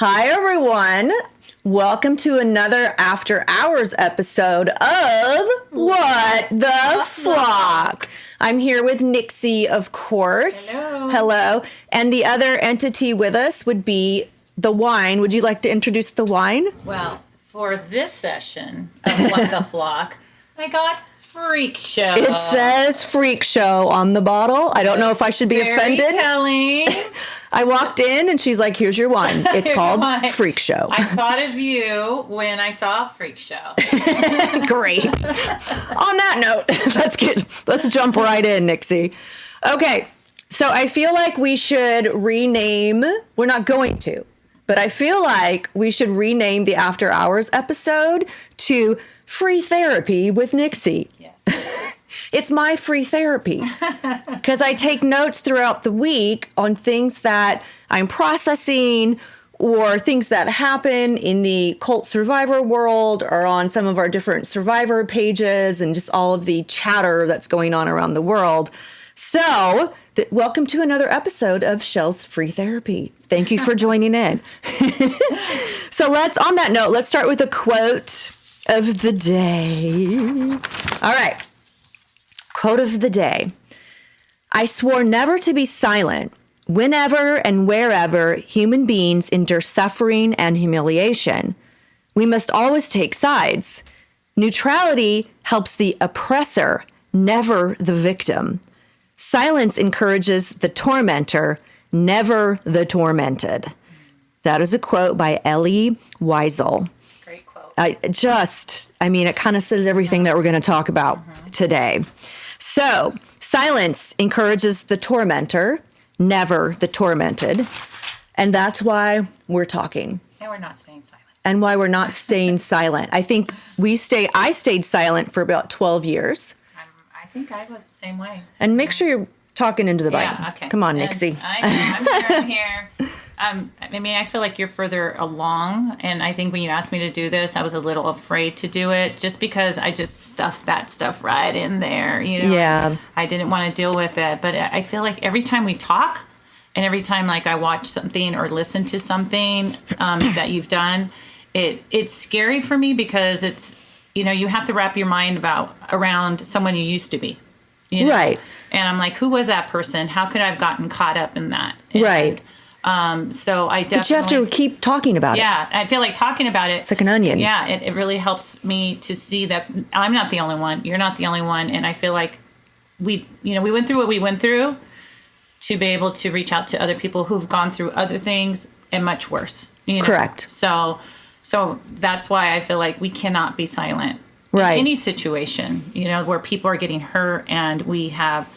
Hi, everyone. Welcome to another After Hours episode of What the Flock. I'm here with Nixie, of course. Hello. And the other entity with us would be the wine. Would you like to introduce the wine? Well, for this session of What the Flock, I got Freak Show. It says Freak Show on the bottle. I don't know if I should be offended. Very telling. I walked in and she's like, here's your wine. It's called Freak Show. I thought of you when I saw Freak Show. Great. On that note, let's jump right in, Nixie. Okay, so I feel like we should rename, we're not going to, but I feel like we should rename the After Hours episode to Free Therapy with Nixie. Yes. It's my free therapy because I take notes throughout the week on things that I'm processing or things that happen in the cult survivor world or on some of our different survivor pages and just all of the chatter that's going on around the world. So welcome to another episode of Shell's Free Therapy. Thank you for joining in. So on that note, let's start with a quote of the day. All right. Quote of the day. I swore never to be silent whenever and wherever human beings endure suffering and humiliation. We must always take sides. Neutrality helps the oppressor, never the victim. Silence encourages the tormentor, never the tormented. That is a quote by Elie Wiesel. Great quote. It kind of says everything that we're going to talk about today. So, silence encourages the tormentor, never the tormented. And that's why we're talking. And we're not staying silent. And why we're not staying silent. I think I stayed silent for about 12 years. I think I was the same way. And make sure you're talking into the mic. Yeah, okay. Come on, Nixie. I'm here. I feel like you're further along, and I think when you asked me to do this, I was a little afraid to do it, just because I just stuffed that stuff right in there, Yeah. I didn't want to deal with it, but I feel like every time we talk, and every time I watch something or listen to something that you've done, it's scary for me because it's, you have to wrap your mind around someone you used to be. Right. And I'm like, who was that person? How could I have gotten caught up in that? Right. So I definitely... But you have to keep talking about it. Yeah, I feel like talking about it... It's like an onion. Yeah, it really helps me to see that I'm not the only one. You're not the only one. And I feel like we went through what we went through to be able to reach out to other people who've gone through other things and much worse. Correct. So that's why I feel like we cannot be silent. Right. In any situation, where people are getting hurt and we have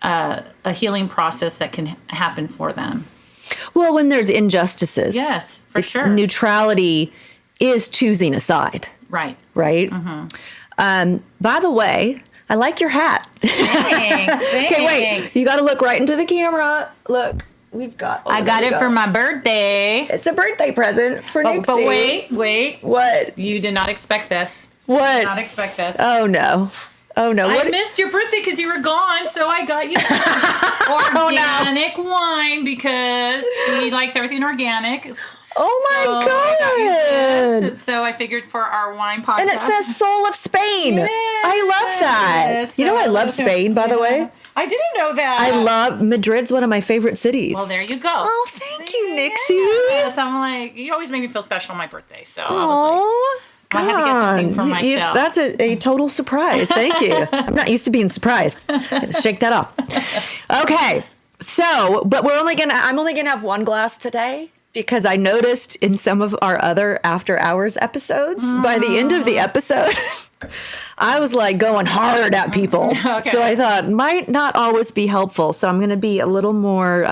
a healing process that can happen for them. Well, when there's injustices. Yes, for sure. Neutrality is choosing a side. Right. Right? Mm-hmm. By the way, I like your hat. Thanks. Okay, wait. You got to look right into the camera. Look, we've got... I got it for my birthday. It's a birthday present for Nixie. But wait. What? You did not expect this. What? Did not expect this. Oh, no. I missed your birthday because you were gone, so I got you organic wine because she likes everything organic. Oh, my God. So I figured for our wine podcast. And it says Soul of Spain. Yes. I love that. So, I love Spain, by the way. I didn't know that. I love Madrid's one of my favorite cities. Well, there you go. Oh, thank you, Nixie. Yes, I'm like, you always make me feel special on my birthday. So oh, I had to get something for myself. That's a total surprise. Thank you. I'm not used to being surprised. Gotta shake that off. Okay. So, but I'm only gonna have one glass today because I noticed in some of our other After Hours episodes, by the end of the episode, I was like going hard at people. Okay. So I thought might not always be helpful. So I'm gonna be a little more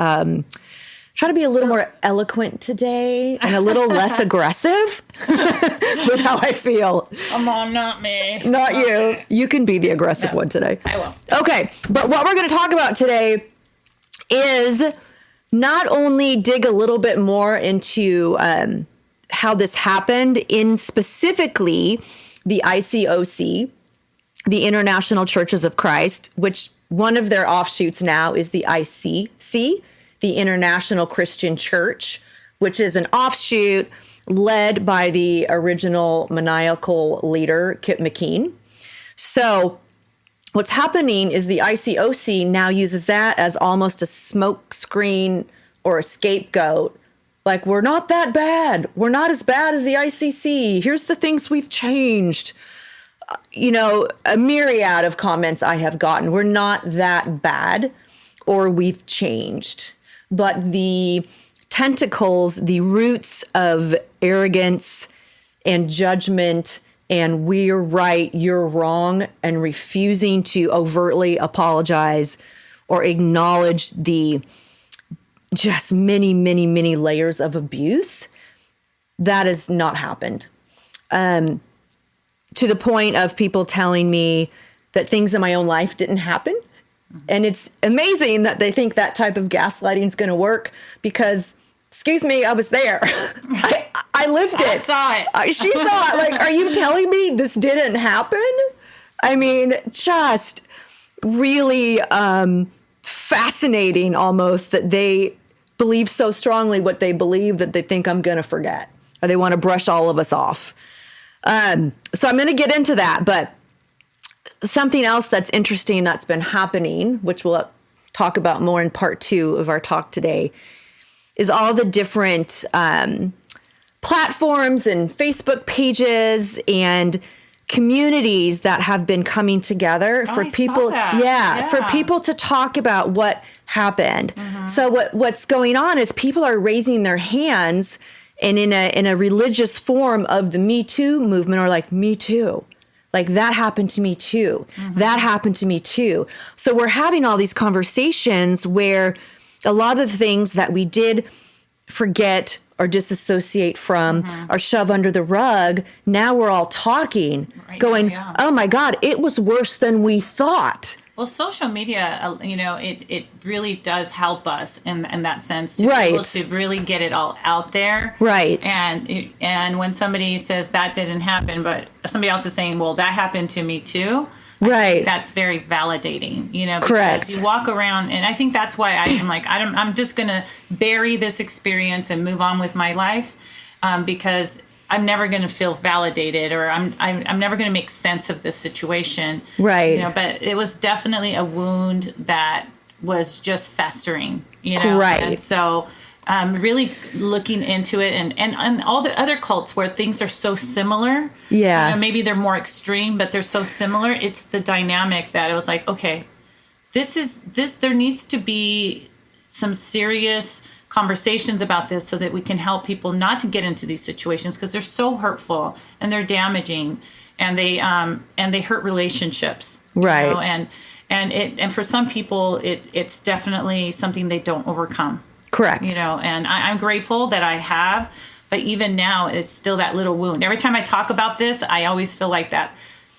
try to be a little more eloquent today and a little less aggressive with how I feel. Come on, not me. Not you. You can be the aggressive one today. I will. Okay, but what we're going to talk about today is not only dig a little bit more into how this happened in specifically the ICOC, the International Churches of Christ, which one of their offshoots now is the ICC, the International Christian Church which is an offshoot led by the original maniacal leader, Kip McKean. So what's happening is the ICOC now uses that as almost a smoke screen or a scapegoat. Like, we're not that bad. We're not as bad as the ICC. Here's the things we've changed. A myriad of comments I have gotten. We're not that bad, or we've changed. But the tentacles, the roots of arrogance and judgment and we're right, you're wrong, and refusing to overtly apologize or acknowledge the just many, many, many layers of abuse, that has not happened. To the point of people telling me that things in my own life didn't happen. And it's amazing that they think that type of gaslighting is going to work because, excuse me, I was there. I lived it. I saw it. She saw it. Like, are you telling me this didn't happen? I mean, just really fascinating almost that they believe so strongly what they believe that they think I'm going to forget or they want to brush all of us off. So I'm going to get into that, but something else that's interesting that's been happening, which we'll talk about more in part 2 of our talk today, is all the different platforms and Facebook pages and communities that have been coming together for people. Yeah, for people to talk about what happened. Mm-hmm. So what's going on is people are raising their hands and in a religious form of the Me Too movement, or like, me too. Like, that happened to me too. Mm-hmm. That happened to me too. So we're having all these conversations where a lot of the things that we did forget or disassociate from or shove under the rug, now we're all talking, going, oh my God, it was worse than we thought. Well, social media, it really does help us in that sense to be able to really get it all out there. Right. And when somebody says that didn't happen, but somebody else is saying, well, that happened to me too. I think that's very validating, because Correct. You walk around, and I think that's why I'm like, I'm just going to bury this experience and move on with my life, because I'm never going to feel validated, or I'm never going to make sense of this situation. Right. But it was definitely a wound that was just festering, Right. And so really looking into it and all the other cults where things are so similar. Yeah. Maybe they're more extreme, but they're so similar. It's the dynamic that it was like, okay, there needs to be some serious conversations about this so that we can help people not to get into these situations, because they're so hurtful and they're damaging and they hurt relationships. Right. And for some people it's definitely something they don't overcome. Correct. And I'm grateful that I have, but even now it's still that little wound. Every time I talk about this, I always feel like that,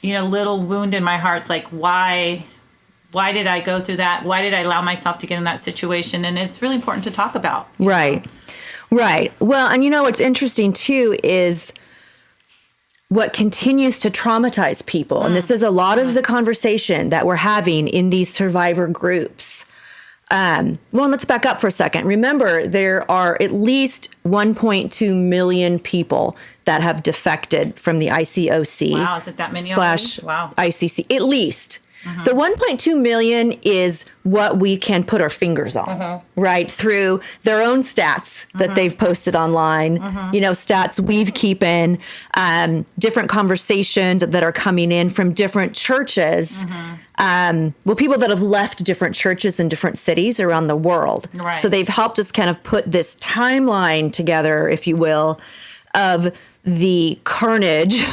little wound in my heart's like, why did I go through that? Why did I allow myself to get in that situation? And it's really important to talk about. Right. Right. Well, and what's interesting too is what continues to traumatize people. And this is a lot of the conversation that we're having in these survivor groups. Well, let's back up for a second. Remember, there are at least 1.2 million people that have defected from the ICOC. Wow, is it that many? Wow. ICC, at least. Mm-hmm. The 1.2 million is what we can put our fingers on, right? Through their own stats that they've posted online, stats we've keeping, different conversations that are coming in from different churches. People that have left different churches in different cities around the world. Right. So they've helped us kind of put this timeline together, if you will, of the carnage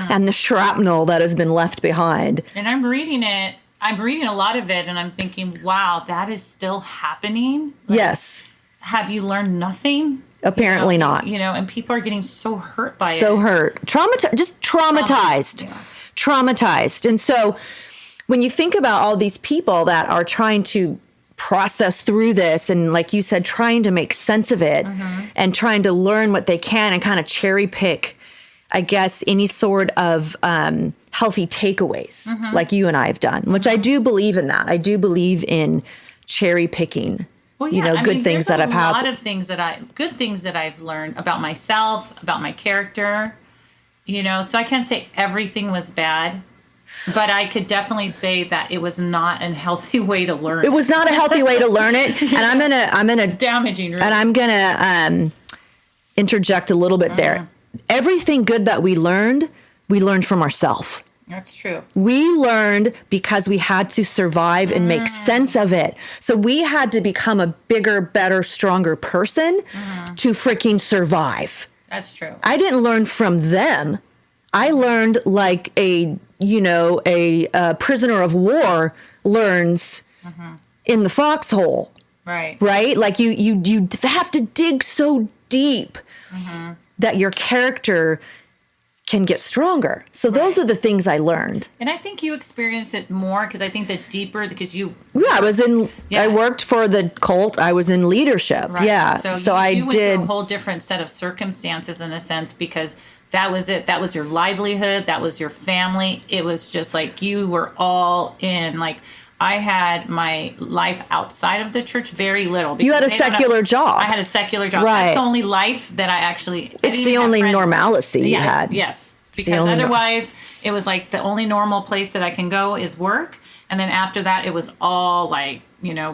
and the shrapnel that has been left behind. And I'm reading a lot of it, and I'm thinking, wow, that is still happening? Like, yes. Have you learned nothing? Apparently not. And people are getting so hurt by it. So hurt. Just traumatized. Traumatized. And so when you think about all these people that are trying to process through this and, like you said, trying to make sense of it and trying to learn what they can and kind of cherry pick, I guess, any sort of healthy takeaways like you and I have done, which I do believe in that. I do believe in cherry picking Well, yeah, good things that have happened. A lot of good things that I've learned about myself, about my character, so I can't say everything was bad, but I could definitely say that it was not a healthy way to learn. It was not a healthy way to learn it. And I'm going to, it's damaging. Really. And I'm going to interject a little bit there. Everything good that we learned from ourselves. That's true. We learned because we had to survive and make sense of it. So we had to become a bigger, better, stronger person to freaking survive. That's true. I didn't learn from them. I learned like a prisoner of war learns in the foxhole. Right. Right? Like you have to dig so deep that your character can get stronger. So those are the things I learned. And I think you experienced it more because I think the deeper, because you... Yeah, I worked for the cult. I was in leadership. Right. Yeah. So I went did... through a whole different set of circumstances in a sense because that was it. That was your livelihood. That was your family. It was just like you were all in. Like I had my life outside of the church, very little. You had a secular job. I had a secular job. Right. That's the only life that I actually... It's the only normalcy you had. Yes. Because otherwise, it was like the only normal place that I can go is work. And then after that, it was all like,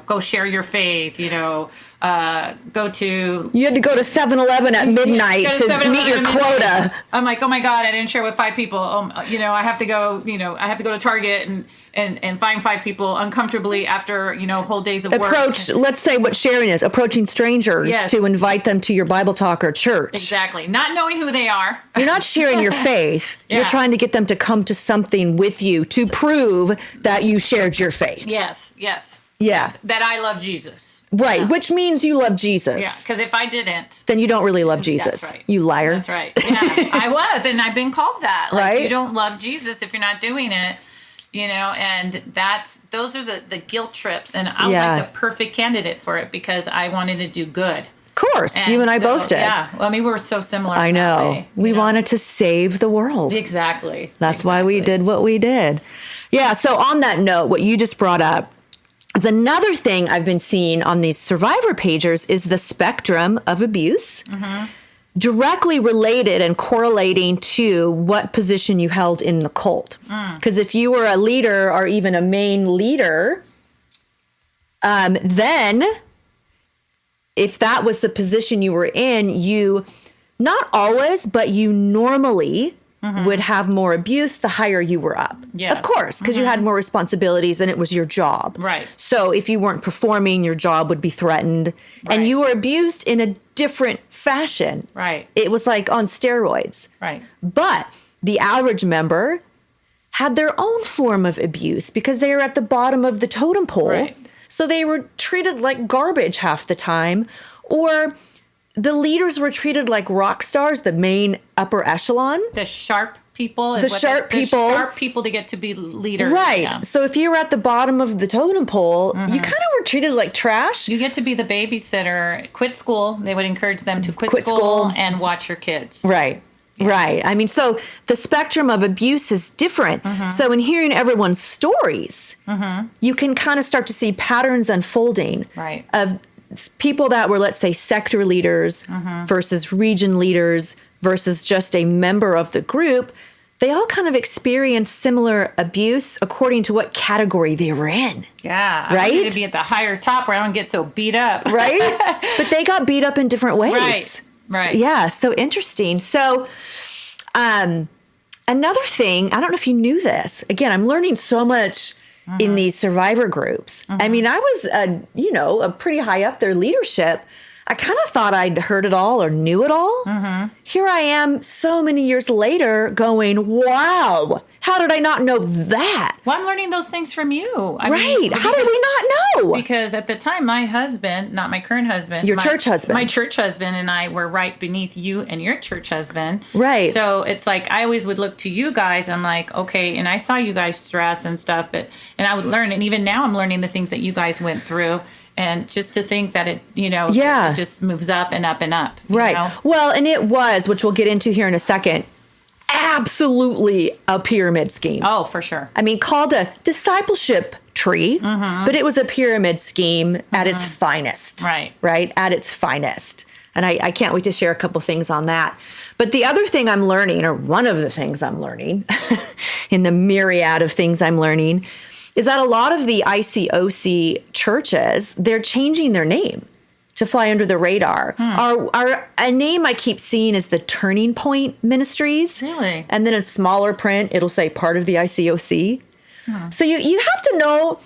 go share your faith, go to... You had to go to 7-Eleven at midnight to meet your quota. I'm like, oh my God, I didn't share with 5 people. I have to go, I have to go to Target and find 5 people uncomfortably after, whole days of work. Let's say what sharing is, approaching strangers to invite them to your Bible talk or church. Exactly. Not knowing who they are. You're not sharing your faith. You're trying to get them to come to something with you to prove that you shared your faith. Yes. Yeah. That I love Jesus. Right, which means you love Jesus. Yeah, because if I didn't... then you don't really love Jesus. That's right. You liar. That's right. Yeah, I was, and I've been called that. Like, right? You don't love Jesus if you're not doing it, and those are the guilt trips, and I was like the perfect candidate for it because I wanted to do good. Of course, you and I both did. Yeah, well, I mean, we were so similar. I know. We wanted to save the world. Exactly. That's why we did what we did. Yeah, so on that note, what you just brought up, is another thing I've been seeing on these survivor pagers is the spectrum of abuse, directly related and correlating to what position you held in the cult. Because if you were a leader or even a main leader, then if that was the position you were in, you, not always, but you normally... would have more abuse the higher you were up. Yeah. Of course, because you had more responsibilities and it was your job. Right. So if you weren't performing, your job would be threatened. Right. And you were abused in a different fashion. Right. It was like on steroids. Right. But the average member had their own form of abuse because they were at the bottom of the totem pole. Right. So they were treated like garbage half the time, or... the leaders were treated like rock stars, the main upper echelon. The sharp people. The sharp people to get to be leaders. Right. Yeah. So if you were at the bottom of the totem pole, you kind of were treated like trash. You get to be the babysitter. Quit school. They would encourage them to quit school and watch your kids. Right. Yeah. Right. I mean, so the spectrum of abuse is different. So in hearing everyone's stories, you can kind of start to see patterns unfolding of people that were, let's say, sector leaders versus region leaders versus just a member of the group. They all kind of experienced similar abuse according to what category they were in. Yeah. Right? I need to be at the higher top where I don't get so beat up. Right? But they got beat up in different ways. Right. Yeah. So interesting. So another thing, I don't know if you knew this. Again, I'm learning so much in these survivor groups. I mean, I was, a pretty high up their leadership. I kind of thought I'd heard it all or knew it all. Here I am so many years later going, wow, how did I not know that? Well, I'm learning those things from you. How did we not know? Because at the time, my husband, not my current husband. Your church husband. My church husband and I were right beneath you and your church husband. Right. So it's like, I always would look to you guys. I'm like, okay, and I saw you guys stress and stuff, and I would learn. And even now I'm learning the things that you guys went through. And just to think that it, it just moves up and up and up. Right. Well, and it was, which we'll get into here in a second, absolutely a pyramid scheme. Oh, for sure. I mean, called a discipleship tree, but it was a pyramid scheme at its finest. Right. Right? At its finest. And I can't wait to share a couple things on that. But the other thing I'm learning, or one of the things I'm learning in the myriad of things I'm learning, is that a lot of the ICOC churches, they're changing their name to fly under the radar. A name I keep seeing is the Turning Point Ministries. Really? And then in smaller print, it'll say part of the ICOC. So you have to know,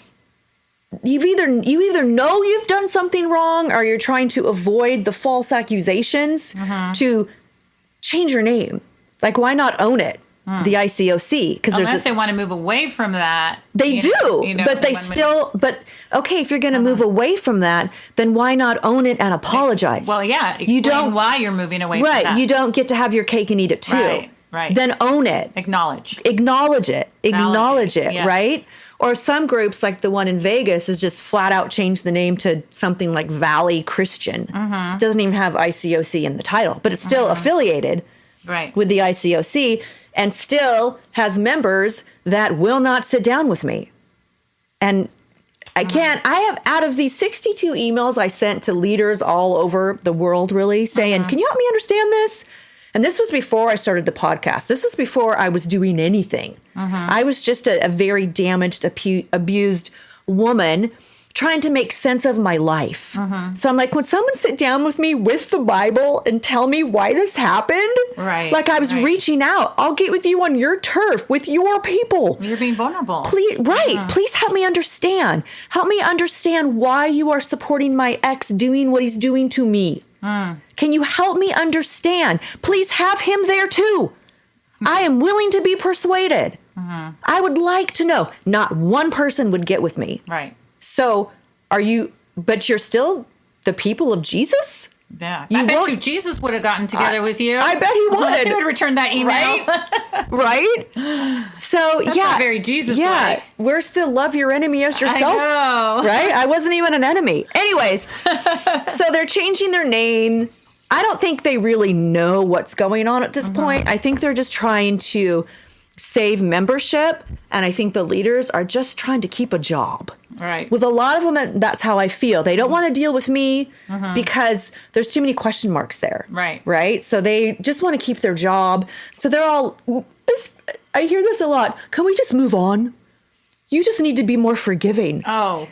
you either know you've done something wrong, or you're trying to avoid the false accusations to change your name. Like, why not own it? The ICOC, because unless they want to move away from that, they do, but they still. But okay, if you're going to move away from that, then why not own it and apologize? Well, yeah, you don't. Why you're moving away from Right, that. you don't get to have your cake and eat it too. Right. Then own it. Acknowledge it. Yes. Right. Or some groups, like the one in Vegas, is just flat out change the name to something like Valley Christian. Doesn't even have ICOC in the title, but it's still affiliated with the ICOC. And still has members that will not sit down with me. And I can't, I have, out of these 62 emails I sent to leaders all over the world, really, saying, can you help me understand this? And this was before I started the podcast. This was before I was doing anything. I was just a very damaged, abused woman trying to make sense of my life. So I'm like, when someone sit down with me with the Bible and tell me why this happened, like I was reaching out, I'll get with you on your turf, with your people. You're being vulnerable. Please, please help me understand. Help me understand why you are supporting my ex doing what he's doing to me. Can you help me understand? Please have him there too. I am willing to be persuaded. I would like to know. Not one person would get with me. So but you're still the people of Jesus? Yeah. I bet you Jesus would have gotten together with you. I bet he would. He would return that email. Right? So, That's not very Jesus-like. Yeah. Where's the love your enemy as yourself? I know. Right? I wasn't even an enemy. Anyways, so they're changing their name. I don't think they really know what's going on at this point. I think they're just trying to save membership. And I think the leaders are just trying to keep a job. Right. With a lot of them, that's how I feel. They don't want to deal with me because there's too many question marks there. Right. So they just want to keep their job. So they're all, I hear this a lot. Can we just move on? You just need to be more forgiving. Oh.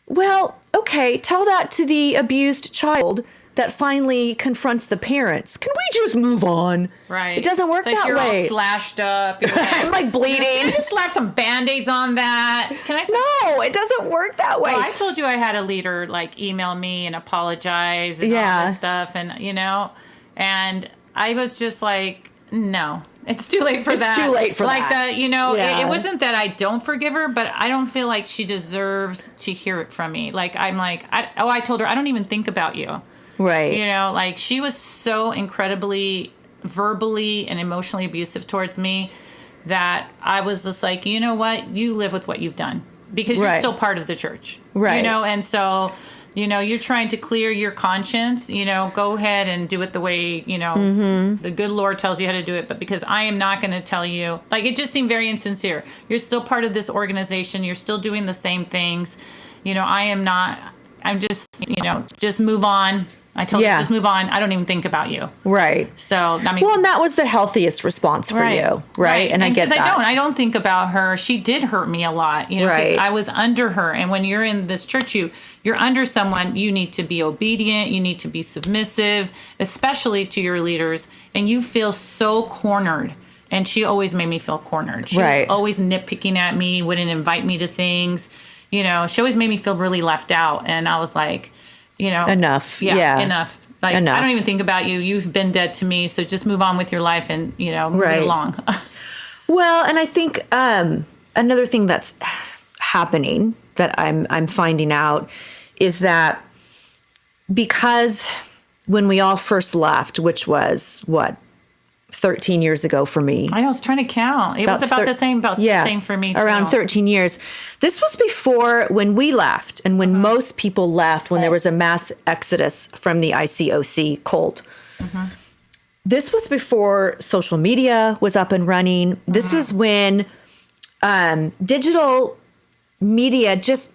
Well, okay. Tell that to the abused child that finally confronts the parents. Can we just move on? Right. It doesn't work that you're way. All slashed up. I'm like bleeding. Can you just slap some Band-Aids on that? Can I say? No, it doesn't work that way. Well, I told you I had a leader like email me and apologize and all this stuff, and and I was just like, no. It's too late for that. It's too late for that. that. It wasn't that I don't forgive her, but I don't feel like she deserves to hear it from me. Like, I'm like, I told her, I don't even think about you. Right. Like she was so incredibly verbally and emotionally abusive towards me that I was just like, you know what? You live with what you've done because you're still part of the church. Right. And so, you're trying to clear your conscience, go ahead and do it the way, the good Lord tells you how to do it. But because I am not going to tell you, like, it just seemed very insincere. You're still part of this organization. You're still doing the same things. I am not, I'm just, just move on. I told you, just move on. I don't even think about you. Right. So, I mean. Well, and that was the healthiest response for you. Right. And I get that. I don't think about her. She did hurt me a lot, because I was under her. And when you're in this church, you're under someone, you need to be obedient. You need to be submissive, especially to your leaders. And you feel so cornered. And she always made me feel cornered. She was always nitpicking at me, wouldn't invite me to things. She always made me feel really left out. And I was like, enough. Yeah, enough. Like, enough. I don't even think about you. You've been dead to me. So just move on with your life and, move it along. Well, and I think another thing that's happening that I'm finding out is that because when we all first left, which was 13 years ago for me. I was trying to count. It was about the same for me too. Around 13 years. This was before when we left and when most people left, when there was a mass exodus from the ICOC cult. This was before social media was up and running. This is when digital media just,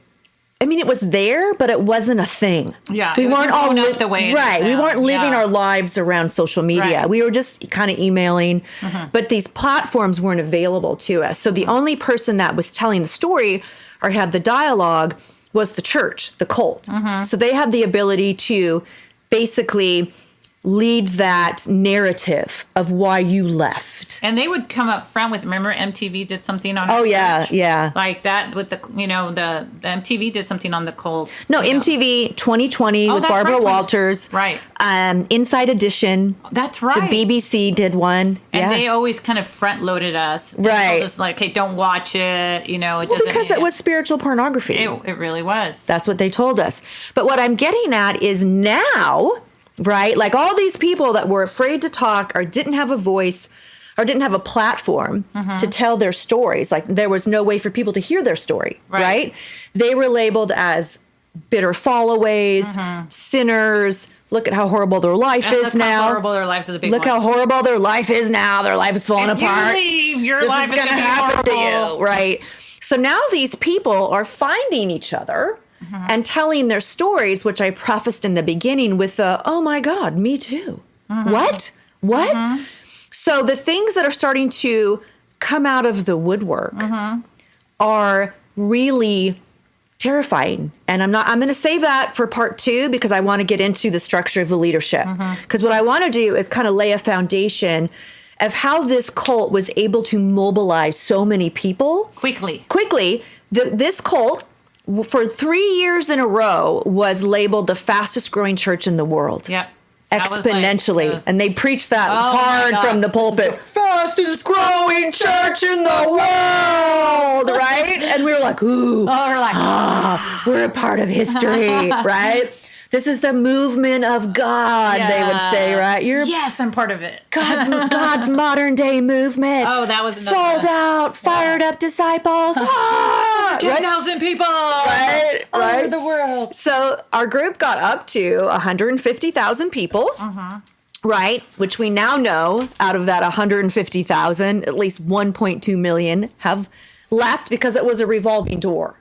I mean, it was there, but it wasn't a thing. Yeah, we weren't all the way it right. is We now. weren't living Yeah. our lives around social media. Right. We were just kind of emailing, but these platforms weren't available to us. So the only person that was telling the story or had the dialogue was the church, the cult. So they had the ability to basically lead that narrative of why you left. And they would come up front with, remember MTV did something on Oh, our yeah, church? yeah. Like that with the, the MTV did something on the cult. No, you know. MTV 2020 with that's Barbara right, Walters. Right. Inside Edition. That's right. The BBC did one. And they always kind of front loaded us. And Right. told us like, hey, don't watch it. It Well, doesn't because it was spiritual pornography. It really was. That's what they told us. But what I'm getting at is now, right? Like all these people that were afraid to talk or didn't have a voice or didn't have a platform to tell their stories. Like there was no way for people to hear their story, right? They were labeled as bitter fallaways, sinners. Look at how horrible their life And is look now. how horrible their lives is a big Look one. how horrible their life is now. Their life is falling If apart. you leave, your This life is going to gonna be happen to horrible. you, right? So now these people are finding each other and telling their stories, which I prefaced in the beginning with the, oh my God, me too. What? So the things that are starting to come out of the woodwork are really terrifying. And I'm going to save that for part 2 because I want to get into the structure of the leadership. Because what I want to do is kind of lay a foundation of how this cult was able to mobilize so many people Quickly. This cult for 3 years in a row was labeled the fastest growing church in the world. Yep. That was Exponentially. And they preached that Oh, my hard God. from the pulpit. Fastest growing church in the world, right? And we were like, ooh, we're like, we're a part of history, right? This is the movement of God, they would say, right? You're yes, I'm part of it. God's modern day movement. Oh, that was another sold out, fired up disciples. Ah, right? 10,000 people. Right, All right. over the world. So our group got up to 150,000 people, right? Which we now know out of that 150,000, at least 1.2 million have left because it was a revolving door.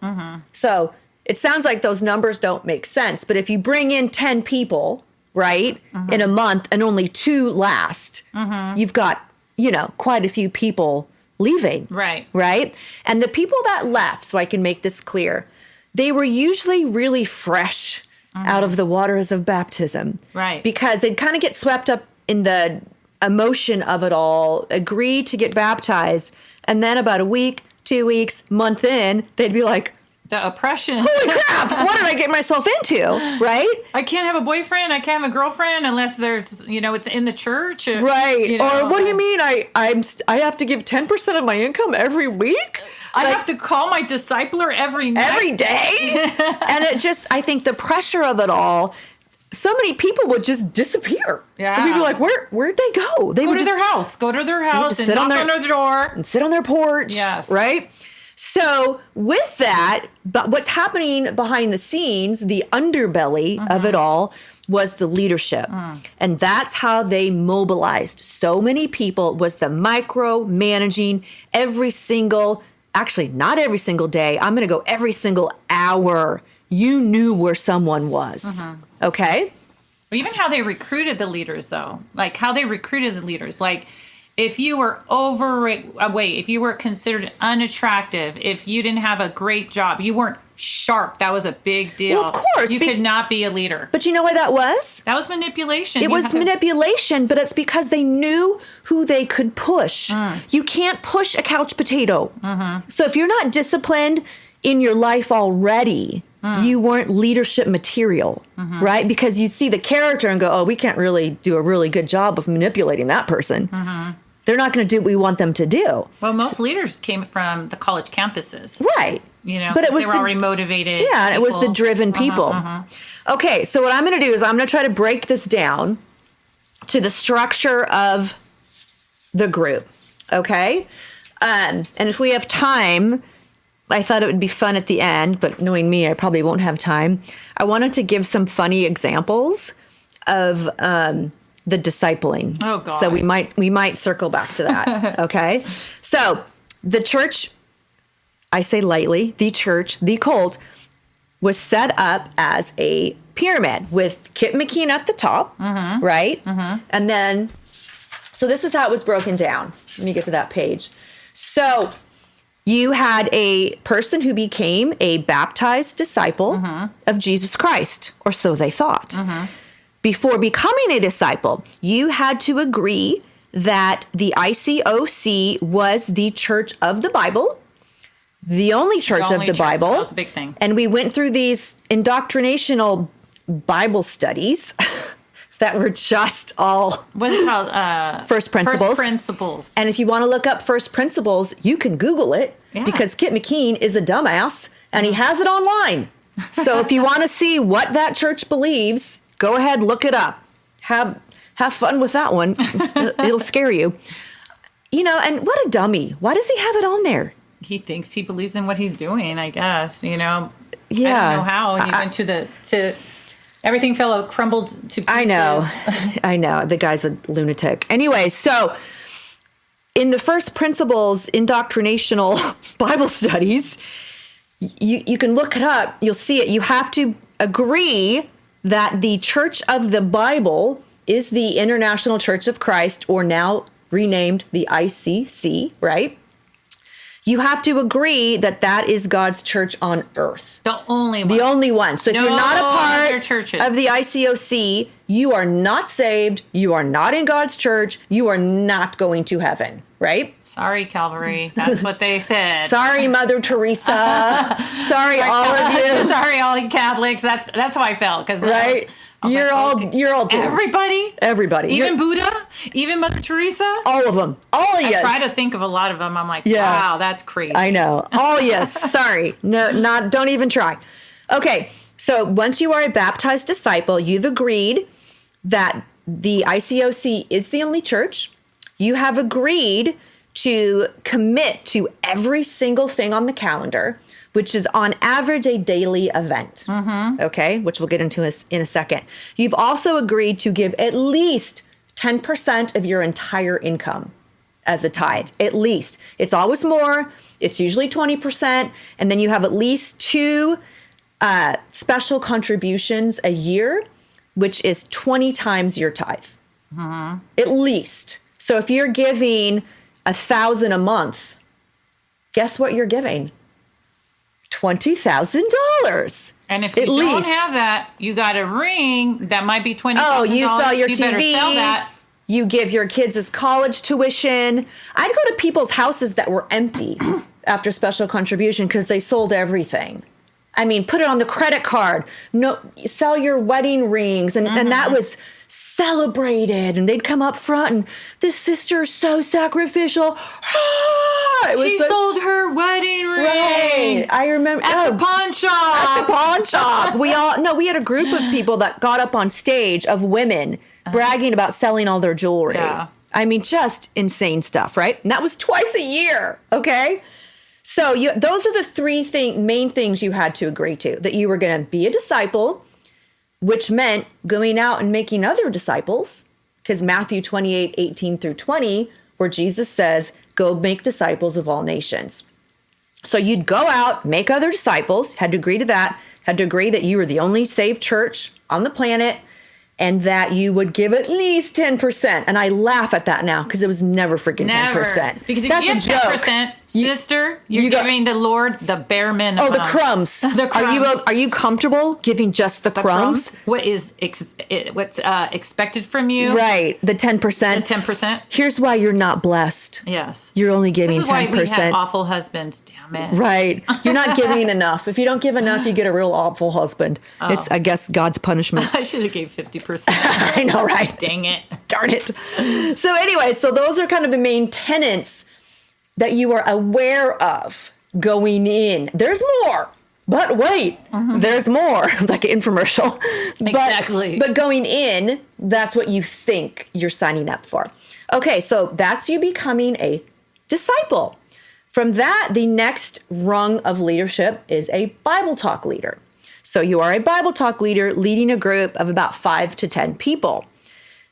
So it sounds like those numbers don't make sense, but if you bring in 10 people, right, in a month and only 2 last, you've got, quite a few people leaving. Right. And the people that left, so I can make this clear, they were usually really fresh out of the waters of baptism. Right. Because they'd kind of get swept up in the emotion of it all, agree to get baptized, and then about a week, 2 weeks, month in, they'd be like, The oppression. holy crap, what did I get myself into? Right? I can't have a boyfriend. I can't have a girlfriend unless there's, it's in the church. Right. Or what do you mean? I have to give 10% of my income every week? I have to call my discipler every night. Every day? And I think the pressure of it all, so many people would just disappear. Yeah. And we'd be like, where'd they go? They Go would to their house. Go to their house and sit on knock their- on their door. and sit on their porch. Yes. Right? So with that, but what's happening behind the scenes, the underbelly of it all was the leadership. And that's how they mobilized so many people, was the micromanaging actually not every single day. I'm going to go every single hour. You knew where someone was. Okay? Even how they recruited the leaders, though. Like, how they recruited the leaders. Like, if you were overweight, if you were considered unattractive, if you didn't have a great job, you weren't sharp, that was a big deal. Well, of course. You could not be a leader. But you know why that was? That was manipulation. It was manipulation, but it's because they knew who they could push. You can't push a couch potato. So if you're not disciplined in your life already, you weren't leadership material, right? Because you see the character and go, oh, we can't really do a really good job of manipulating that person. They're not going to do what we want them to do. Well, most leaders came from the college campuses. Right. But they were already motivated. Yeah, and it was the people. driven people. Okay, so what I'm going to do is I'm going to try to break this down to the structure of the group, okay? And if we have time, I thought it would be fun at the end, but knowing me, I probably won't have time. I wanted to give some funny examples of the discipling. Oh, God. So we might circle back to that, okay? So the church I say lightly, the church, the cult, was set up as a pyramid with Kip McKean at the top, right? And then, so this is how it was broken down. Let me get to that page. So you had a person who became a baptized disciple of Jesus Christ, or so they thought. Before becoming a disciple, you had to agree that the ICOC was the church of the Bible, the only church of the Bible. That was a big thing. And we went through these indoctrinational Bible studies that were just all What's it called? first principles. First principles. And if you want to look up first principles, you can Google it because Kip McKean is a dumbass and he has it online. So if you want to see what that church believes, go ahead, look it up. Have fun with that one. It'll scare you. You know, and what a dummy. Why does he have it on there? He thinks he believes in what he's doing, I guess, you know. Yeah. I don't know how. And he went to everything crumbled to pieces. I know. The guy's a lunatic. Anyway, so in the first principles indoctrinational Bible studies, you can look it up. You'll see it. You have to agree that the Church of the Bible is the International Church of Christ, or now renamed the ICC, right? You have to agree that that is God's church on earth. The only one. The only one. So if you're not a part of the ICOC, you are not saved. You are not in God's church. You are not going to heaven, right? Sorry, Calvary. That's what they said. Sorry, Mother Teresa. Sorry, all of you. Sorry, all you Catholics. That's how I felt. Right? You're all doomed. Everybody. Even Buddha? Even Mother Teresa? All of them. All yes. I try to think of a lot of them. I'm like, wow, that's crazy. I know. All yes. Sorry. No, don't even try. Okay. So once you are a baptized disciple, you've agreed that the ICOC is the only church. You have agreed to commit to every single thing on the calendar, which is on average a daily event, okay, which we'll get into in a second. You've also agreed to give at least 10% of your entire income as a tithe, at least. It's always more. It's usually 20%. And then you have at least 2 special contributions a year, which is 20 times your tithe, at least. So if you're giving $1,000 a month, guess what you're giving? $20,000. And if you don't have that, you got a ring that might be $20,000. Oh, you saw your TV. Better sell that. You give your kids' college tuition. I'd go to people's houses that were empty after special contribution because they sold everything. I mean, put it on the credit card. No, sell your wedding rings. And that was celebrated. And they'd come up front and this sister's so sacrificial. She sold her wedding ring. Right. I remember. At the pawn shop. At the pawn shop. We had a group of people that got up on stage of women bragging about selling all their jewelry. Yeah. I mean, just insane stuff, right? And that was twice a year. Okay. So those are the 3 main things you had to agree to, that you were going to be a disciple, which meant going out and making other disciples, because Matthew 28:18-20, where Jesus says, go make disciples of all nations. So you'd go out, make other disciples, had to agree to that, had to agree that you were the only saved church on the planet, and that you would give at least 10%. And I laugh at that now because it was never freaking 10%. Because if you give 10%, sister, you're giving the Lord the bare minimum. Oh, the crumbs. The crumbs. Are you comfortable giving just the crumbs? What is what's expected from you? Right, the 10%. The 10%. Here's why you're not blessed. Yes. You're only giving 10%. This is why we have awful husbands. Damn it. Right. You're not giving enough. If you don't give enough, you get a real awful husband. Oh. It's, I guess, God's punishment. I should have gave 50%. I know, right? Dang it. Darn it. So anyway, so those are kind of the main tenets that you are aware of going in. There's more, but wait, there's more. It's like an infomercial. Exactly. But going in, that's what you think you're signing up for. Okay, so that's you becoming a disciple. From that, the next rung of leadership is a Bible talk leader. So you are a Bible talk leader leading a group of about 5 to 10 people.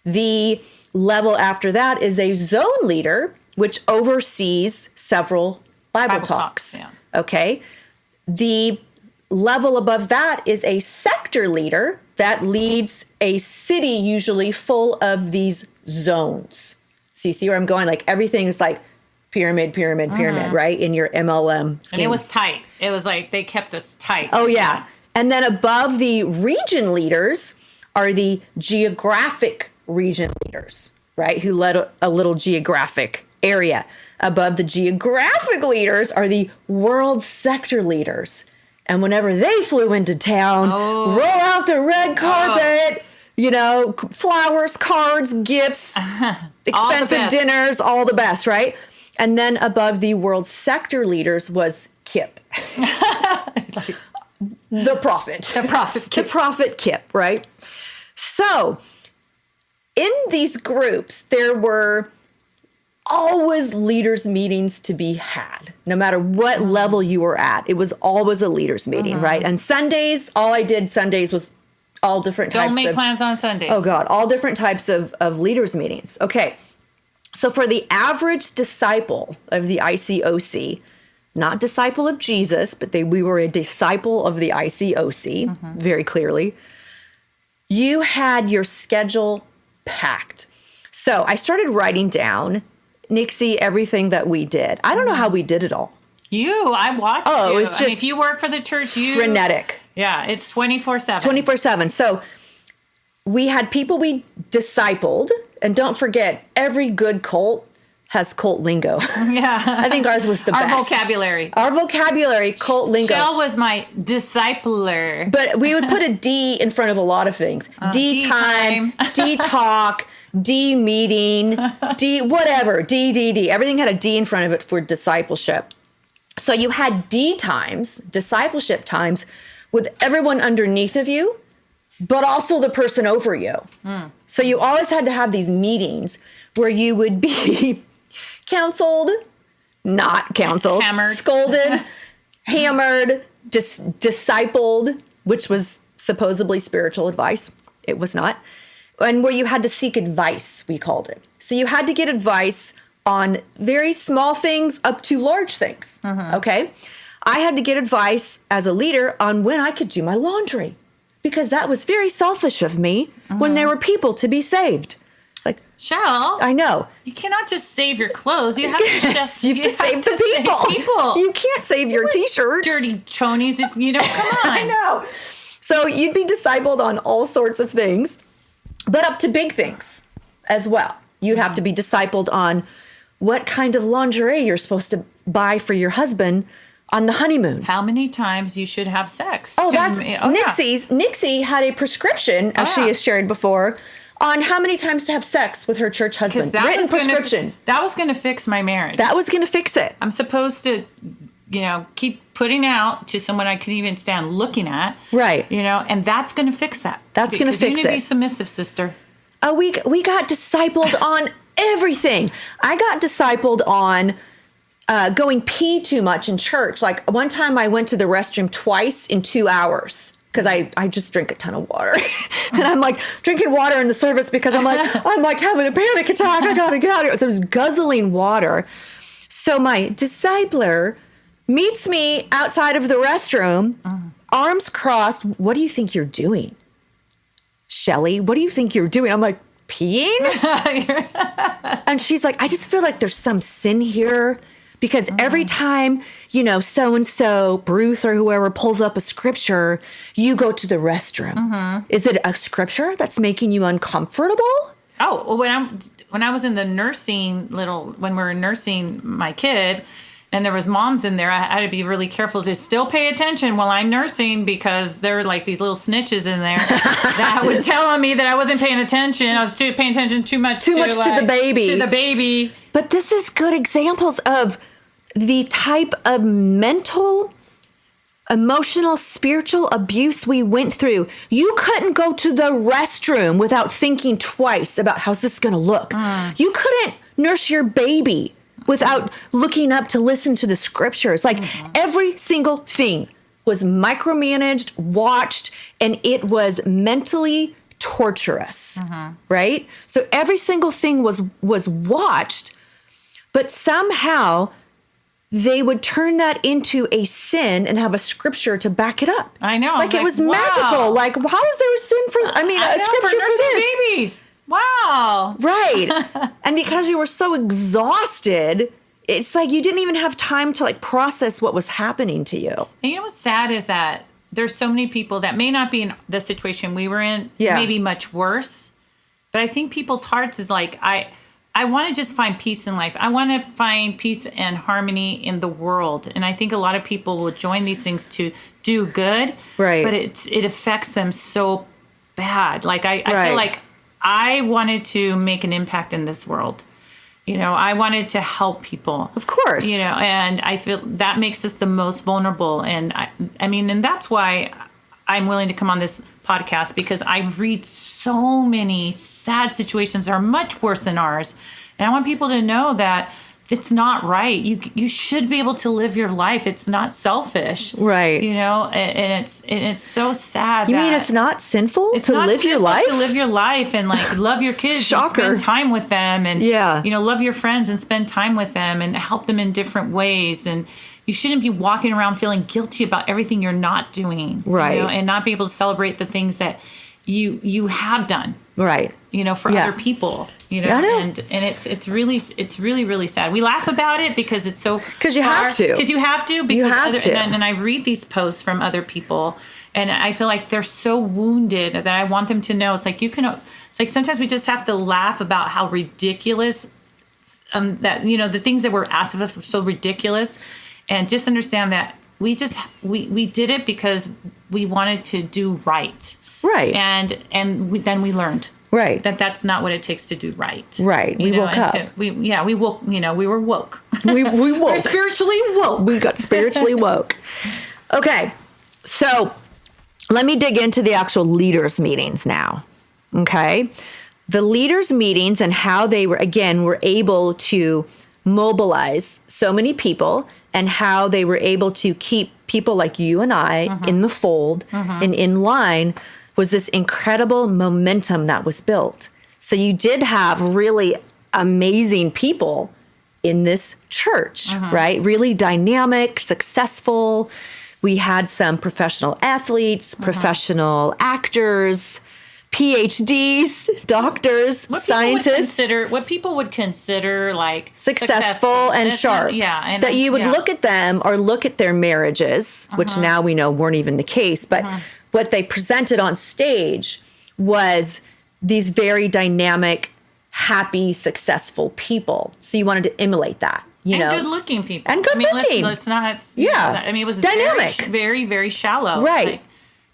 The level after that is a zone leader, which oversees several Bible talks. Yeah. Okay. The level above that is a sector leader that leads a city, usually full of these zones. So you see where I'm going? Like everything's like pyramid, right? In your MLM scheme. And it was tight. It was like they kept us tight. Oh, yeah. And then above the region leaders are the geographic region leaders, right? Who led a little geographic area. Above the geographic leaders are the world sector leaders. And whenever they flew into town, roll out the red carpet, you know, flowers, cards, gifts, expensive dinners, all the best, right? And then above the world sector leaders was Kip. The prophet. The prophet Kip, right? So in these groups, there were always leaders meetings to be had, no matter what level you were at. It was always a leaders meeting, right? And Sundays, all I did Sundays was all different types of... Don't make plans on Sundays. Oh, God. All different types of leaders meetings. Okay. So for the average disciple of the ICOC, not disciple of Jesus, but we were a disciple of the ICOC, very clearly, you had your schedule packed. So I started writing down, Nixie, everything that we did. I don't know how we did it all. I watched you. It was just if you work for the church, frenetic. Yeah, it's 24/7. 24/7. So we had people we discipled, and don't forget, every good cult has cult lingo. Yeah. I think ours was the best. Our vocabulary, cult lingo. Shell was my discipler. But we would put a D in front of a lot of things. D time, D talk, D meeting, D whatever, D. Everything had a D in front of it for discipleship. So you had D times, discipleship times, with everyone underneath of you, but also the person over you. So you always had to have these meetings where you would be counseled, not counseled, hammered, scolded, hammered, discipled, which was supposedly spiritual advice. It was not. And where you had to seek advice, we called it. So you had to get advice on very small things up to large things, okay? I had to get advice as a leader on when I could do my laundry, because that was very selfish of me when there were people to be saved. Like, Shell, I know. You cannot just save your clothes. You have to just you have to save the people. You can't save your t-shirts. Dirty chonies if you don't. Come on. I know. So you'd be discipled on all sorts of things, but up to big things as well. You'd have to be discipled on what kind of lingerie you're supposed to buy for your husband on the honeymoon. How many times you should have sex. Nixie's. Yeah. Nixie had a prescription, as she has shared before, on how many times to have sex with her church husband. Written prescription. That was going to fix my marriage. That was going to fix it. I'm supposed to, keep putting out to someone I couldn't even stand looking at. Right. And that's going to fix that. That's going to fix it. You need to be submissive, sister. We got discipled on everything. I got discipled on going pee too much in church. Like one time I went to the restroom twice in 2 hours because I just drink a ton of water. And I'm like drinking water in the service because I'm like having a panic attack. I gotta get out of here. So I was guzzling water. So my discipler meets me outside of the restroom, arms crossed. What do you think you're doing? Shelly, what do you think you're doing? I'm like, peeing? And she's like, I just feel like there's some sin here because every time, so-and-so, Bruce or whoever pulls up a scripture, you go to the restroom. Is it a scripture that's making you uncomfortable? Oh, when I was in the nursing when we were nursing my kid, and there was moms in there, I had to be really careful to still pay attention while I'm nursing because there were like these little snitches in there that would tell me that I wasn't paying attention. I was paying attention too much to the baby. To the baby. But this is good examples of the type of mental, emotional, spiritual abuse we went through. You couldn't go to the restroom without thinking twice about how's this going to look. You couldn't nurse your baby without looking up to listen to the scriptures. Like every single thing was micromanaged, watched, and it was mentally torturous, right? So every single thing was watched, but somehow they would turn that into a sin and have a scripture to back it up. I know. Like it was wow. magical. Like, how is there a sin for, a scripture for this? Babies. Wow. Right. And because you were so exhausted, it's like you didn't even have time to like process what was happening to you. And you know what's sad is that there's so many people that may not be in the situation we were in, maybe much worse. But I think people's hearts is like, I want to just find peace in life. I want to find peace and harmony in the world. And I think a lot of people will join these things to do good. Right. But it affects them so bad. Like I feel like I wanted to make an impact in this world. You know, I wanted to help people. Of course. You know, and I feel that makes us the most vulnerable. And I mean, and that's why I'm willing to come on this podcast, because I read so many sad situations that are much worse than ours. And I want people to know that it's not right. You should be able to live your life. It's not selfish. Right. You know, and it's so sad. You mean it's not sinful it's to not live your sinful life? to live your life and like love your kids Shocker. and spend time with them and, yeah. you know, love your friends and spend time with them and help them in different ways. And you shouldn't be walking around feeling guilty about everything you're not doing. Right. You know, and not be able to celebrate the things that you have done. Right. You know, for other people. You know, and it's really sad. We laugh about it because it's so because you have to. Because you have to. Because you have to. And I read these posts from other people, and I feel like they're so wounded that I want them to know. It's like it's like sometimes we just have to laugh about how ridiculous that, you know, the things that were asked of us are so ridiculous, and just understand that we did it because we wanted to do right. Right. And then we learned. Right. That's not what it takes to do right. Right. We woke up. We woke, you know, we were woke. We woke. We're spiritually woke. We got spiritually woke. Okay. So let me dig into the actual leaders meetings now. Okay. The leaders meetings and how they were able to mobilize so many people, and how they were able to keep people like you and I in the fold and in line, was this incredible momentum that was built. So you did have really amazing people in this church, right? Really dynamic, successful. We had some professional athletes, professional actors, PhDs, doctors, scientists. What people would consider like successful and sharp. And that you would look at them or look at their marriages, which now we know weren't even the case, but what they presented on stage was these very dynamic, happy, successful people. So you wanted to emulate that, you know. Good-looking people. And good-looking. Let's not... Yeah. I mean, it was dynamic. Very, very shallow. Right. Like,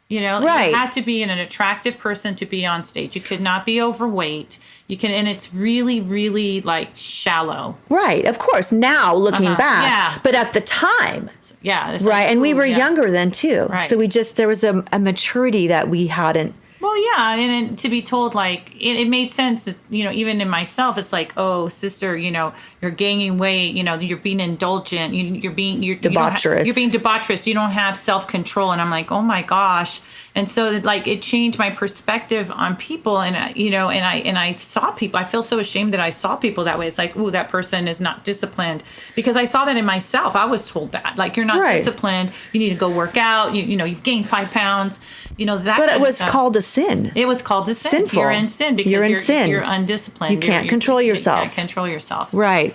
you know, right. You had to be an attractive person to be on stage. You could not be overweight. And it's really, really like shallow. Right. Of course. Now looking back, but at the time, right. Like, and we were younger then too. Right. So there was a maturity that we hadn't. Well, yeah, and to be told, like, it made sense, you know, even in myself, it's like, oh, sister, you know, you're gaining weight, you know, you're being indulgent, you're being debaucherous. You're being debaucherous, you don't have self-control. And I'm like, oh my gosh. And so, like, it changed my perspective on people. And, you know, and I saw people, I feel so ashamed that I saw people that way. It's like, ooh, that person is not disciplined. Because I saw that in myself. I was told that, like, you're not disciplined. You need to go work out. You know, you've gained 5 pounds. You know, that. But it was called a sin. It was called a sin. Sinful. You're in sin because you're in sin. You're undisciplined. You can't control yourself. You can't control yourself. Right.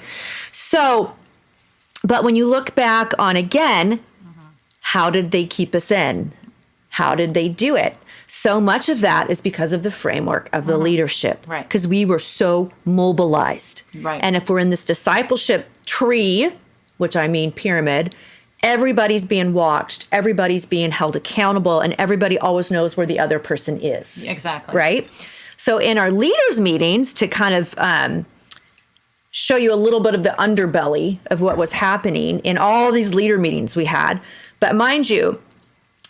So, but when you look back on again, how did they keep us in? How did they do it? So much of that is because of the framework of the leadership. Right. Because we were so mobilized. Right. And if we're in this discipleship tree, which I mean pyramid, everybody's being watched, everybody's being held accountable, and everybody always knows where the other person is. Exactly. Right? So in our leaders meetings, to kind of show you a little bit of the underbelly of what was happening in all these leader meetings we had, but mind you,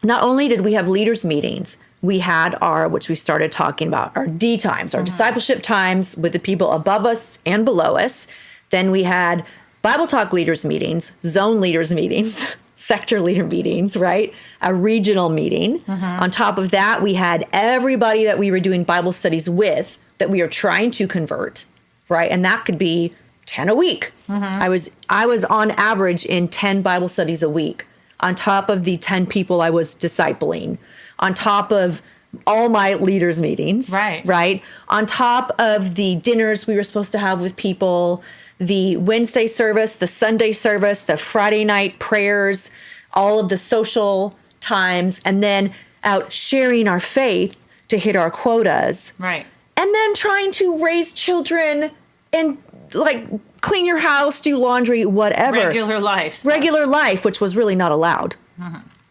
not only did we have leaders meetings, we had which we started talking about, our D times, our discipleship times with the people above us and below us. Then we had Bible Talk leaders meetings, zone leaders meetings, sector leader meetings, right? A regional meeting. On top of that, we had everybody that we were doing Bible studies with that we are trying to convert, right? And that could be 10 a week. I was on average in 10 Bible studies a week, on top of the 10 people I was discipling, on top of all my leaders meetings, right? On top of the dinners we were supposed to have with people, the Wednesday service, the Sunday service, the Friday night prayers, all of the social times, and then out sharing our faith to hit our quotas. Right. And then trying to raise children and like clean your house, do laundry, whatever. Regular life. Regular life, which was really not allowed.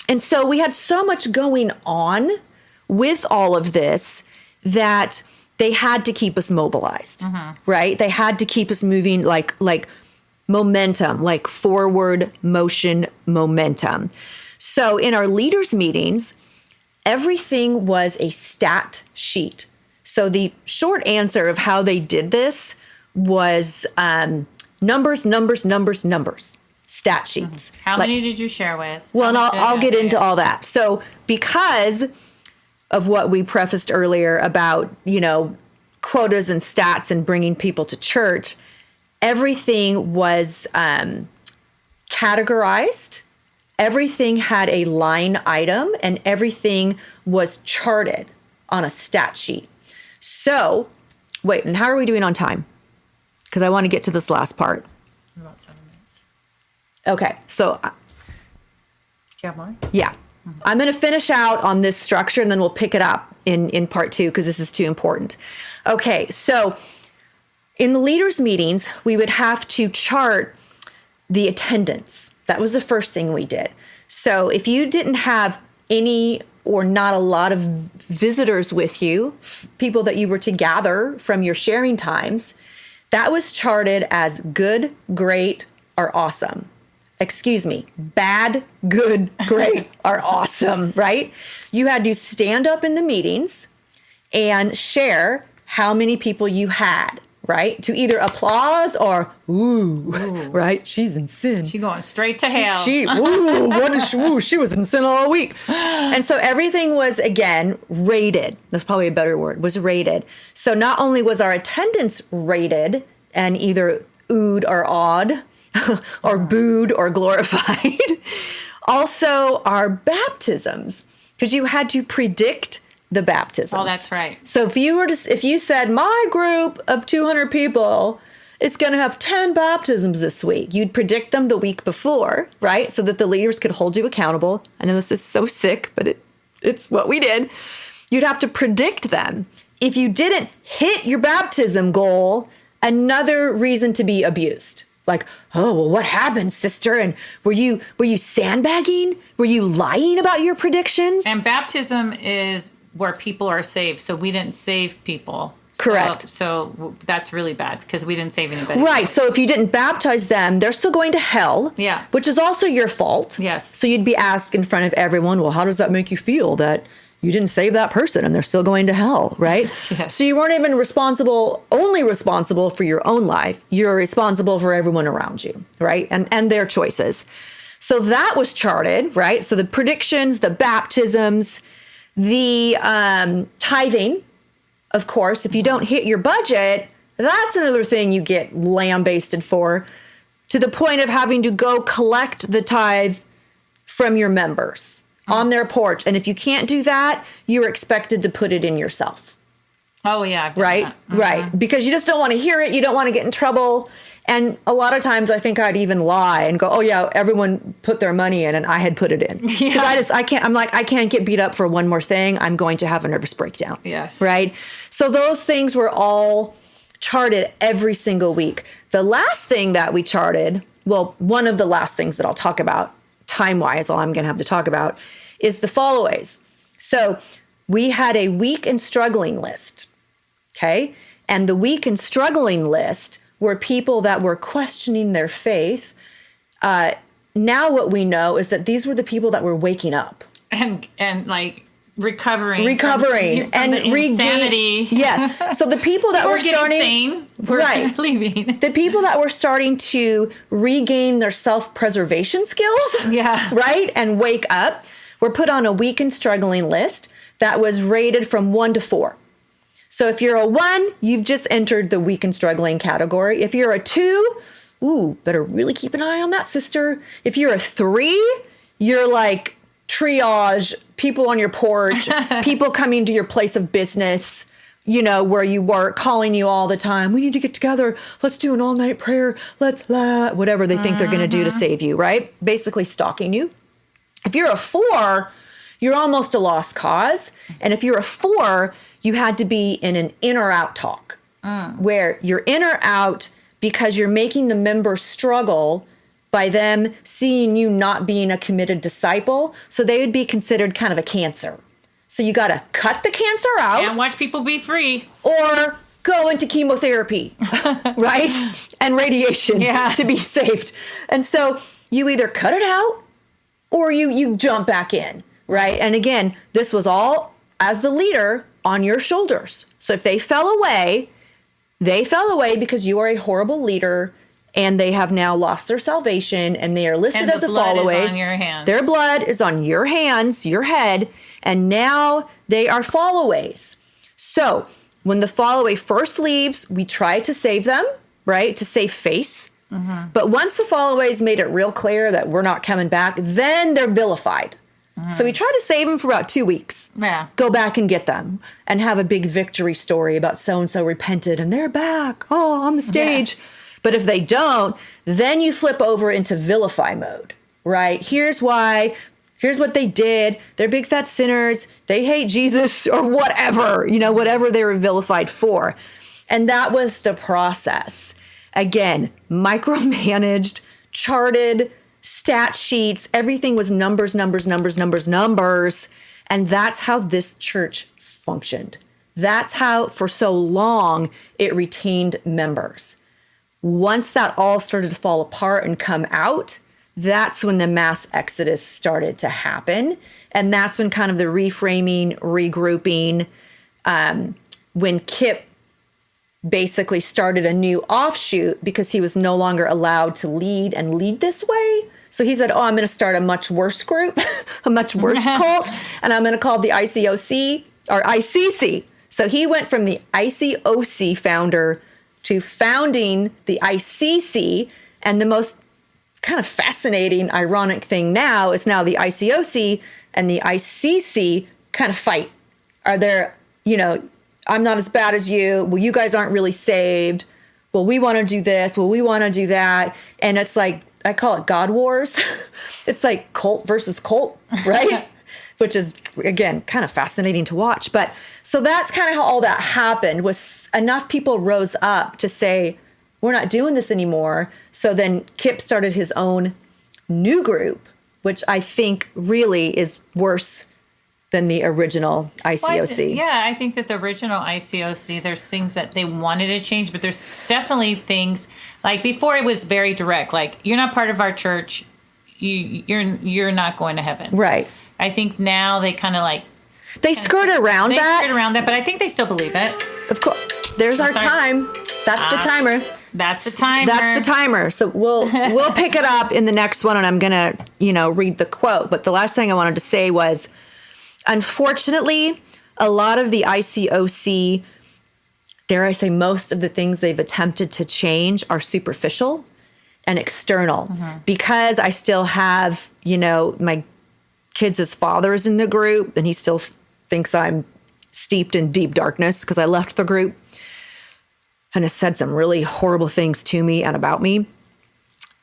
And so we had so much going on with all of this that they had to keep us mobilized, right? They had to keep us moving like momentum, like forward motion momentum. So in our leaders meetings, everything was a stat sheet. So the short answer of how they did this was numbers, stat sheets. How many did you share with? Well, and I'll get into all that. So because of what we prefaced earlier about, quotas and stats and bringing people to church, everything was categorized. Everything had a line item and everything was charted on a stat sheet. So, wait, and how are we doing on time? Because I want to get to this last part. About 7 minutes. Okay, so. Do you have more? Yeah. I'm going to finish out on this structure and then we'll pick it up in part 2 because this is too important. Okay, so in the leaders' meetings, we would have to chart the attendance. That was the first thing we did. So if you didn't have any or not a lot of visitors with you, people that you were to gather from your sharing times, that was charted as good, great, or awesome. Excuse me, bad, good, great, or awesome, right? You had to stand up in the meetings and share how many people you had, right? To either applause or, ooh. Right? She's in sin. She going straight to hell. She was in sin all week. And so everything was, again, rated. That's probably a better word, was rated. So not only was our attendance rated and either oohed or awed, or booed or glorified. Also, our baptisms, because you had to predict the baptisms. Oh, that's right. So if you said my group of 200 people is going to have 10 baptisms this week, you'd predict them the week before, right? So that the leaders could hold you accountable. I know this is so sick, but it's what we did. You'd have to predict them. If you didn't hit your baptism goal, another reason to be abused. Like, oh, well, what happened, sister? And were you sandbagging? Were you lying about your predictions? And baptism is where people are saved. So we didn't save people. Correct. So that's really bad because we didn't save anybody. Right. So if you didn't baptize them, they're still going to hell. Yeah. Which is also your fault. Yes. So you'd be asked in front of everyone, well, how does that make you feel that you didn't save that person and they're still going to hell, right? Yes. So you weren't even only responsible for your own life. You're responsible for everyone around you, right? And their choices. So that was charted, right? So the predictions, the baptisms, the tithing, of course. If you don't hit your budget, that's another thing you get lambasted for, to the point of having to go collect the tithe from your members on their porch. And if you can't do that, you're expected to put it in yourself. Oh, yeah. Right? Right. Because you just don't want to hear it. You don't want to get in trouble. And a lot of times I think I'd even lie and go, oh, yeah, everyone put their money in and I had put it in. Because I can't get beat up for one more thing. I'm going to have a nervous breakdown. Yes. Right? So those things were all charted every single week. The last thing that we charted, well, one of the last things that I'll talk about time-wise, all I'm going to have to talk about, is the followaways. So we had a weak and struggling list, okay? And the weak and struggling list were people that were questioning their faith. Now what we know is that these were the people that were waking up. And like recovering from and the insanity. Yeah. So the people that were starting insane, were leaving. The people that were starting to regain their self-preservation skills, yeah, right, and wake up, were put on a weak and struggling list that was rated from 1 to 4. So if you're a 1, you've just entered the weak and struggling category. If you're a 2, ooh, better really keep an eye on that, sister. If you're a 3, you're like triage, people on your porch, people coming to your place of business, you know, where you work, calling you all the time. We need to get together. Let's do an all-night prayer. Whatever they think they're going to do to save you, right? Basically stalking you. If you're a 4, you're almost a lost cause. And if you're a 4, you had to be in an in or out talk where you're in or out because you're making the members struggle by them seeing you not being a committed disciple. So they would be considered kind of a cancer. So you got to cut the cancer out. And watch people be free. Or go into chemotherapy, right? And radiation to be saved. And so you either cut it out or you jump back in, right? And again, this was all as the leader on your shoulders. So if they fell away because you are a horrible leader and they have now lost their salvation and they are listed as a fall away. On your hands. Their blood is on your hands, your head, and now they are fall aways. So when the fall away first leaves, we try to save them, right? To save face. But once the fall aways made it real clear that we're not coming back, then they're vilified. So we try to save them for about 2 weeks. Yeah. Go back and get them and have a big victory story about so-and-so repented and they're back, on the stage. Yeah. But if they don't, then you flip over into vilify mode, right? Here's what they did. They're big fat sinners. They hate Jesus or whatever, whatever they were vilified for. And that was the process. Again, micromanaged, charted, stat sheets, everything was numbers. And that's how this church functioned. That's how, for so long, it retained members. Once that all started to fall apart and come out, that's when the mass exodus started to happen. And that's when kind of the reframing, regrouping, when Kip basically started a new offshoot because he was no longer allowed to lead this way. So he said, I'm going to start a much worse group, a much worse cult, and I'm going to call it the ICOC or ICC. So he went from the ICOC founder to founding the ICC. And the most kind of fascinating, ironic thing now is now the ICOC and the ICC kind of fight. Are there, I'm not as bad as you. Well, you guys aren't really saved. Well, we want to do this. Well, we want to do that. And it's like, I call it God Wars. It's like cult versus cult, right? Which is, again, kind of fascinating to watch. But so that's kind of how all that happened, was enough people rose up to say, we're not doing this anymore. So then Kip started his own new group, which I think really is worse than the original ICOC. I think that the original ICOC, there's things that they wanted to change, but there's definitely things, like before it was very direct, like you're not part of our church, you're not going to heaven. Right. I think now they kind of like... They skirt around that, but I think they still believe it. Of course. There's our time. That's the timer. That's the timer. That's the timer. So we'll pick it up in the next one, and I'm going to, read the quote. But the last thing I wanted to say was, unfortunately, a lot of the ICOC, dare I say, most of the things they've attempted to change are superficial and external. Because I still have, my kids' father is in the group, and he still thinks I'm steeped in deep darkness because I left the group and has said some really horrible things to me and about me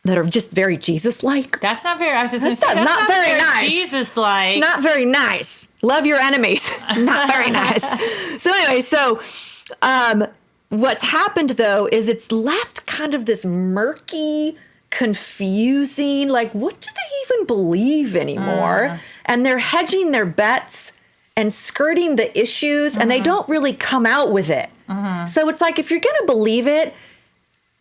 that are just very Jesus-like. That's not very, I was just going to say, that's not very nice. Jesus-like. Not very nice. Love your enemies. Not very nice. So anyway, what's happened, though, is it's left kind of this murky, confusing, like, what do they even believe anymore? And they're hedging their bets and skirting the issues, and they don't really come out with it. So it's like, if you're going to believe it,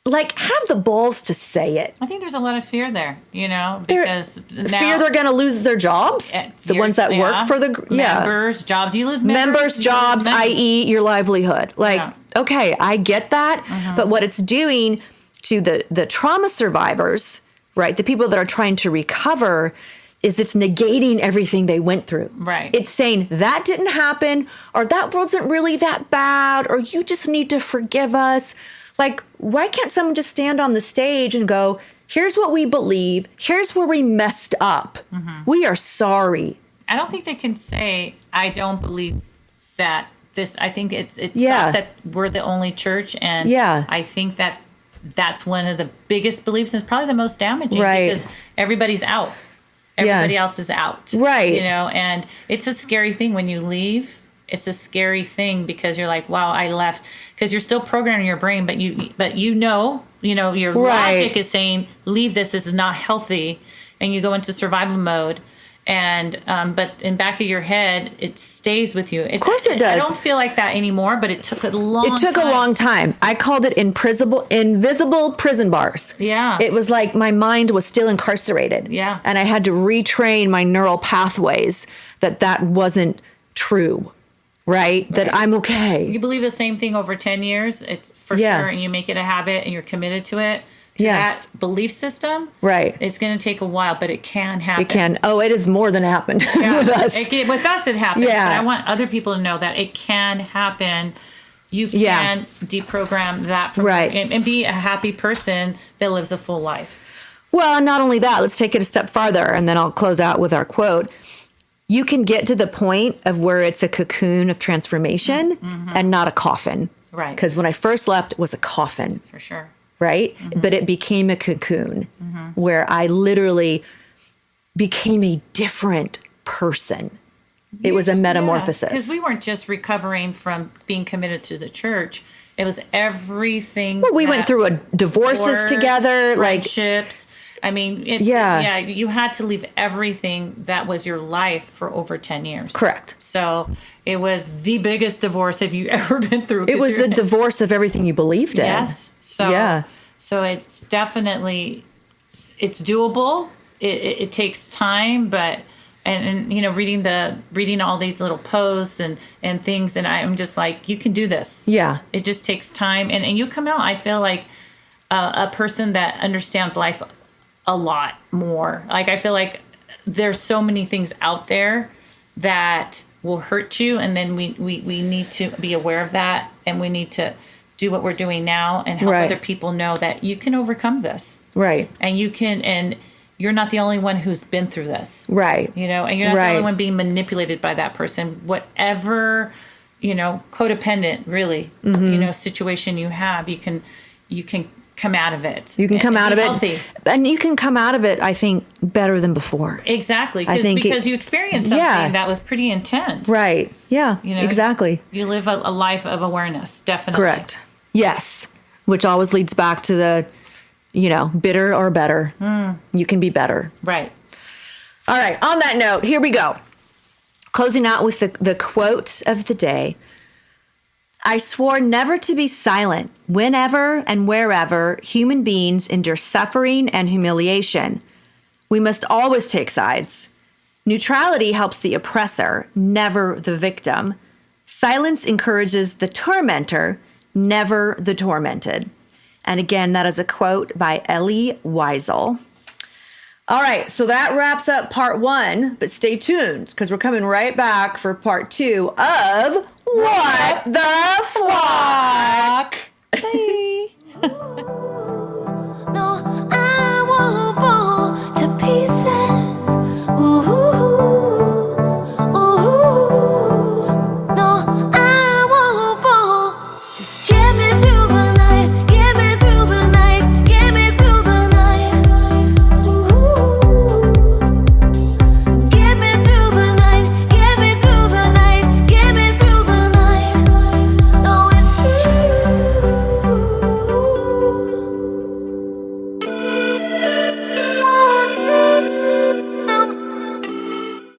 like, have the balls to say it. I think there's a lot of fear there, because now, fear they're going to lose their jobs. The ones that work for the members, jobs. You lose members, jobs, i.e., your livelihood. Like, okay, I get that, but what it's doing to the trauma survivors, right? The people that are trying to recover, is it's negating everything they went through. Right. It's saying that didn't happen, or that wasn't really that bad, or you just need to forgive us. Like, why can't someone just stand on the stage and go, here's what we believe, here's where we messed up. We are sorry. I don't think they can say, I don't believe that this, I think it stops that we're the only church. And I think that's one of the biggest beliefs, and it's probably the most damaging, because everybody's out. Everybody else is out. Right. You know, and it's a scary thing when you leave. It's a scary thing because you're like, wow, I left. Because you're still programming your brain, but you know, your logic is saying, leave this is not healthy. And you go into survival mode. And but in back of your head, it stays with you. Of course it does. I don't feel like that anymore, but it took a long time. I called it invisible prison bars. Yeah. It was like my mind was still incarcerated. Yeah. And I had to retrain my neural pathways that wasn't true. Right? That I'm okay. You believe the same thing over 10 years, it's for sure, and you make it a habit and you're committed to it. That belief system, it's going to take a while, but it can happen. It can. Oh, it is more than happened with us. With us, it happens. But I want other people to know that it can happen. You can deprogram that from and be a happy person that lives a full life. Well, and not only that, let's take it a step farther, and then I'll close out with our quote. You can get to the point of where it's a cocoon of transformation and not a coffin. Right. Because when I first left, it was a coffin. For sure. Right? But it became a cocoon where I literally became a different person. It was a metamorphosis. Because we weren't just recovering from being committed to the church. It was everything. Well, we went through divorces together. Friendships. I mean, you had to leave everything that was your life for over 10 years. Correct. So it was the biggest divorce have you ever been through. It was the divorce of everything you believed in. Yes. So it's definitely, it's doable. It takes time, but, and reading all these little posts and things, and I'm just like, you can do this. Yeah. It just takes time. And you come out, I feel like a person that understands life a lot more. Like, I feel like there's so many things out there that will hurt you, and then we need to be aware of that, and we need to do what we're doing now and help other people know that you can overcome this. Right. And you can, and you're not the only one who's been through this. Right. And you're not the only one being manipulated by that person. Whatever, codependent really, situation you have, you can come out of it. You can come out of it. Healthy. And you can come out of it, I think, better than before. Exactly. Because you experienced something that was pretty intense. Right. Yeah, exactly. You live a life of awareness, definitely. Correct. Yes. Which always leads back to the, bitter or better. You can be better. Right. All right. On that note, here we go. Closing out with the quote of the day. I swore never to be silent whenever and wherever human beings endure suffering and humiliation. We must always take sides. Neutrality helps the oppressor, never the victim. Silence encourages the tormentor, never the tormented. And again, that is a quote by Elie Wiesel. All right, so that wraps up part 1, but stay tuned because we're coming right back for part 2 of What the Flock. Bye.